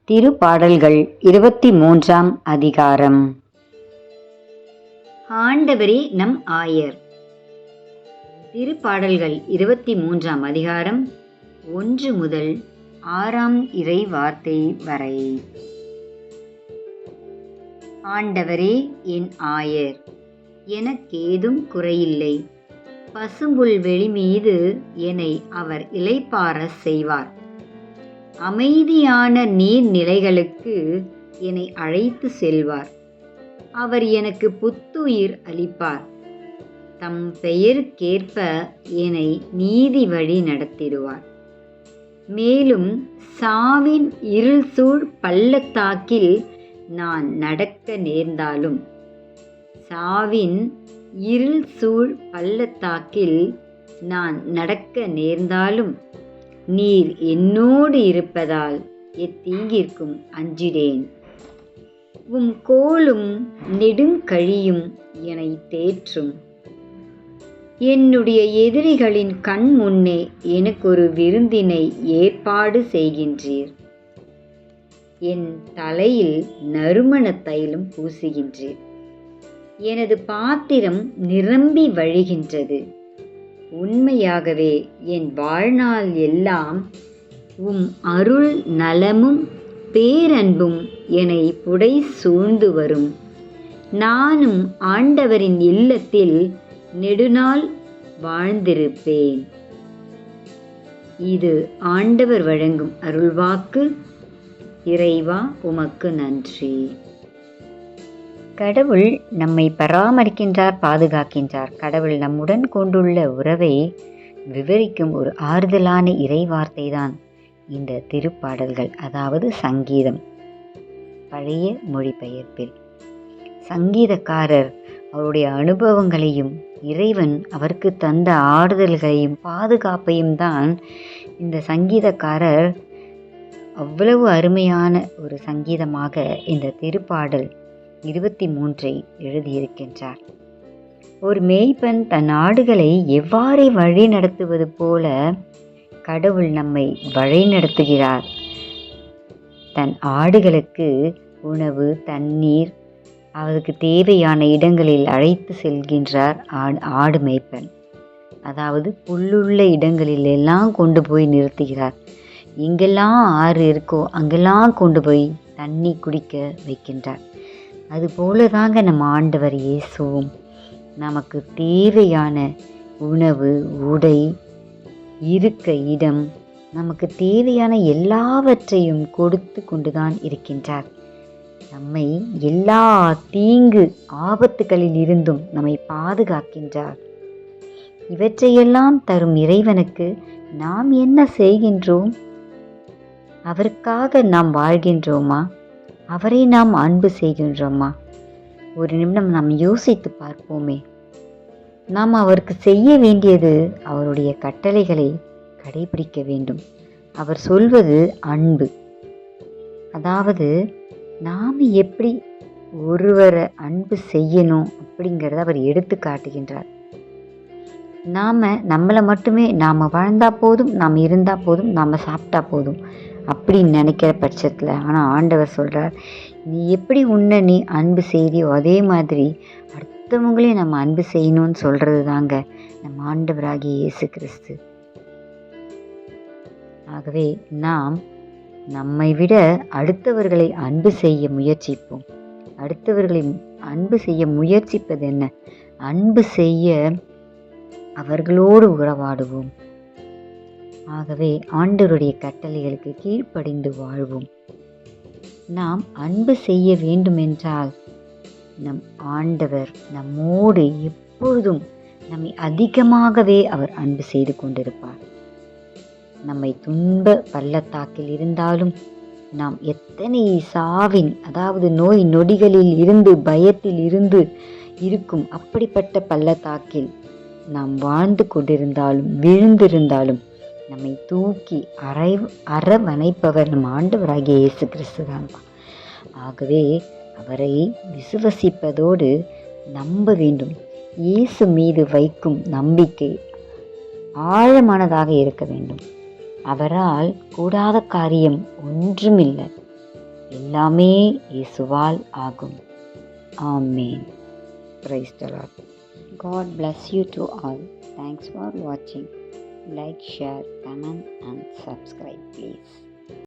திருப்பாடல்கள் 23ஆம் அதிகாரம். ஆண்டவரே நம் ஆயர். திருப்பாடல்கள் 23ஆம் அதிகாரம் 1 முதல் 6ஆம் இறை வார்த்தை வரை. ஆண்டவரே என் ஆயர், எனக்கேதும் குறையில்லை. பசும்புல்வெளி மீது என்னை அவர் இளைப்பாற செய்வார். அமைதியான நீர்நிலைகளுக்கு என்னை அழைத்து செல்வார். அவர் எனக்கு புத்துயிர் அளிப்பார். தம் பெயருக்கேற்ப என்னை நீதி வழி நடத்திடுவார். மேலும் சாவின் இருள் சூழ் பள்ளத்தாக்கில் நான் நடக்க நேர்ந்தாலும், சாவின் இருள் சூழ் பள்ளத்தாக்கில் நான் நடக்க நேர்ந்தாலும், நீர் என்னோடு இருப்பதால் எத்தீங்கிற்கும் அஞ்சிடேன். உம் கோலும் நெடுங்கழியும் என்னை தேற்றும். என்னுடைய எதிரிகளின் கண் முன்னே எனக்கொரு விருந்தினை ஏற்பாடு செய்கின்றீர். என் தலையில் நறுமண தைலம் பூசுகின்றீர். எனது பாத்திரம் நிரம்பி வழிகின்றது. உண்மையாகவே என் வாழ்நாள் எல்லாம் உம் அருள் நலமும் பேரன்பும் என்னை புடை சூழ்ந்து வரும். நானும் ஆண்டவரின் இல்லத்தில் நெடுநாள் வாழ்ந்திருப்பேன். இது ஆண்டவர் வழங்கும் அருள்வாக்கு. இறைவா, உமக்கு நன்றி. கடவுள் நம்மை பராமரிக்கின்றார், பாதுகாக்கின்றார். கடவுள் நம்முடன் கொண்டுள்ள உறவை விவரிக்கும் ஒரு ஆறுதலான இறைவார்த்தை தான் இந்த திருப்பாடல்கள், அதாவது சங்கீதம். பழைய மொழிபெயர்ப்பில் சங்கீதக்காரர் அவருடைய அனுபவங்களையும் இறைவன் அவருக்கு தந்த ஆறுதல்களையும் பாதுகாப்பையும் தான் இந்த சங்கீதக்காரர் அவ்வளவு அருமையான ஒரு சங்கீதமாக இந்த திருப்பாடல் 23 எழுதியிருக்கின்றார். ஒரு மேய்ப்பன் தன் ஆடுகளை எவ்வாறு வழி நடத்துவது போல கடவுள் நம்மை வழி நடத்துகிறார். தன் ஆடுகளுக்கு உணவு, தண்ணீர், அவருக்கு தேவையான இடங்களில் அழைத்து செல்கின்றார் ஆடு மேய்ப்பன். அதாவது புல்லுள்ள இடங்களில் எல்லாம் கொண்டு போய் நிறுத்துகிறார். எங்கெல்லாம் ஆறு இருக்கோ அங்கெல்லாம் கொண்டு போய் தண்ணி குடிக்க வைக்கின்றார். அதுபோல தாங்க நம்ம ஆண்டவர் இயேசுவும் நமக்கு தேவையான உணவு, உடை, இருக்க இடம், நமக்கு தேவையான எல்லாவற்றையும் கொடுத்து கொண்டுதான் இருக்கின்றார். நம்மை எல்லா தீங்கு ஆபத்துகளில் இருந்தும் நம்மை பாதுகாக்கின்றார். இவற்றையெல்லாம் தரும் இறைவனுக்கு நாம் என்ன செய்கின்றோம்? அவருக்காக நாம் வாழ்கின்றோமா? அவரை நாம் அன்பு செய்கின்றோமா? ஒரு நிமிடம் நாம் யோசித்து பார்ப்போமே. நாம் அவருக்கு செய்ய வேண்டியது அவருடைய கட்டளைகளை கடைபிடிக்க வேண்டும். அவர் சொல்வது அன்பு. அதாவது நாம் எப்படி ஒருவரை அன்பு செய்யணும் அப்படிங்கிறத அவர் எடுத்து காட்டுகின்றார். நம்மளை மட்டுமே நாம் வாழ்ந்தா போதும், நாம் இருந்தால் போதும், நாம் சாப்பிட்டா போதும் அப்படின்னு நினைக்கிற பட்சத்தில், ஆனால் ஆண்டவர் சொல்கிறார், நீ எப்படி உன்னை நீ அன்பு செய்தியோ அதே மாதிரி அடுத்தவங்களையும் நம்ம அன்பு செய்யணும்னு சொல்கிறது தாங்க நம்ம ஆண்டவராகிய இயேசு கிறிஸ்து. ஆகவே நாம் நம்மை விட அடுத்தவர்களை அன்பு செய்ய முயற்சிப்போம். அடுத்தவர்களை அன்பு செய்ய முயற்சிப்பது என்ன? அன்பு செய்ய அவர்களோடு உறவாடுவோம். ஆகவே ஆண்டவருடைய கட்டளைகளுக்கு கீழ்ப்படிந்து வாழ்வோம். நாம் அன்பு செய்ய வேண்டுமென்றால் நம் ஆண்டவர் நம்மோடு எப்பொழுதும் நம்மை அதிகமாகவே அவர் அன்பு செய்து கொண்டிருப்பார். நம்மை துன்ப பள்ளத்தாக்கில் இருந்தாலும், நாம் எத்தனை சாவின், அதாவது நோய் நொடிகளில் இருந்து, பயத்தில் இருந்து இருக்கும் அப்படிப்பட்ட பள்ளத்தாக்கில் நாம் வாழ்ந்து கொண்டிருந்தாலும், விழுந்திருந்தாலும் நம்மை தூக்கி அரவணைப்பவர் நம் ஆண்டவராகிய இயேசு கிறிஸ்து தான். ஆகவே அவரை விசுவசிப்பதோடு நம்ப வேண்டும். இயேசு மீது வைக்கும் நம்பிக்கை ஆழமானதாக இருக்க வேண்டும். அவரால் கூடாத காரியம் ஒன்றுமில்லை. எல்லாமே இயேசுவால் ஆகும். ஆமென். Praise the Lord. God bless you to all. Thanks for watching. Like, share, comment and subscribe please.